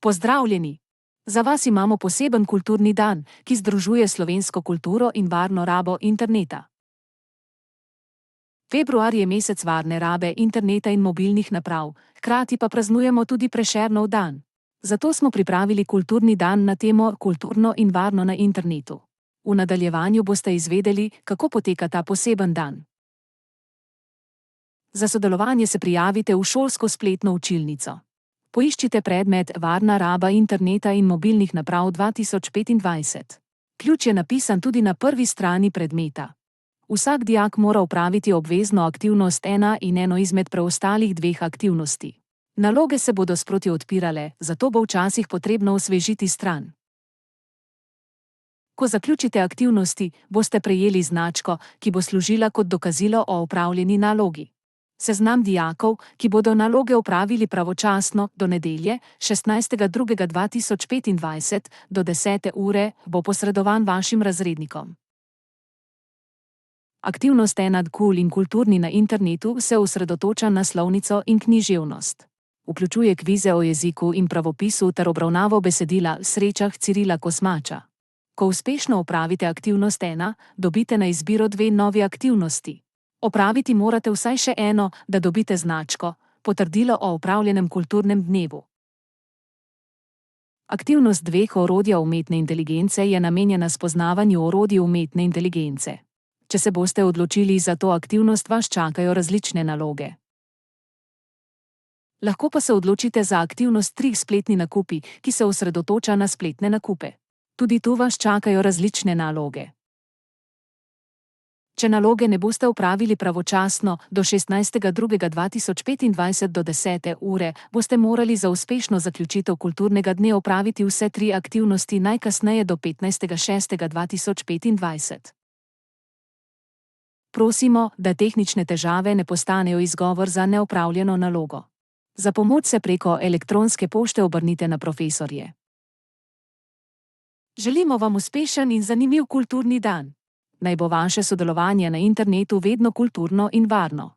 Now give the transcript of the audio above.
Pozdravljeni! Za vas imamo poseben kulturni dan, ki združuje slovensko kulturo in varno rabo interneta. Februar je mesec varne rabe interneta in mobilnih naprav, hkrati pa praznujemo tudi Prešernov dan. Zato smo pripravili kulturni dan na temo Kulturno in varno na internetu. V nadaljevanju boste izvedeli, kako poteka ta poseben dan. Za sodelovanje se prijavite v šolsko spletno učilnico. Poiščite predmet Varna raba interneta in mobilnih naprav 2025. Ključ je napisan tudi na prvi strani predmeta. Vsak dijak mora opraviti obvezno aktivnost 1 in eno izmed preostalih 2 aktivnosti. Naloge se bodo sproti odpirale, zato bo včasih potrebno osvežiti stran. Ko zaključite aktivnosti, boste prejeli značko, ki bo služila kot dokazilo o opravljeni nalogi. Seznam dijakov, ki bodo naloge opravili pravočasno, do nedelje, 16.2.2025, do 10. ure, bo posredovan vašim razrednikom. Aktivnost 1 KUL in kulturni na internetu se osredotoča na slovnico in književnost. Vključuje kvize o jeziku in pravopisu ter obravnavo besedila v srečah Cirila Kosmača. Ko uspešno opravite aktivnost 1, dobite na izbiro 2 novi aktivnosti. Opraviti morate vsaj še eno, da dobite značko, potrdilo o opravljenem kulturnem dnevu. Aktivnost 2 orodja umetne inteligence je namenjena spoznavanju orodij umetne inteligence. Če se boste odločili za to aktivnost, vas čakajo različne naloge. Lahko pa se odločite za aktivnost 3 spletni nakupi, ki se osredotoča na spletne nakupe. Tudi tu vas čakajo različne naloge. Če naloge ne boste opravili pravočasno, do 16.2.2025 do 10. ure, boste morali za uspešno zaključitev kulturnega dne opraviti vse 3 aktivnosti najkasneje do 15.6.2025. Prosimo, da tehnične težave ne postanejo izgovor za neopravljeno nalogo. Za pomoč se preko elektronske pošte obrnite na profesorje. Želimo vam uspešen in zanimiv kulturni dan. Naj bo vaše sodelovanje na internetu vedno kulturno in varno.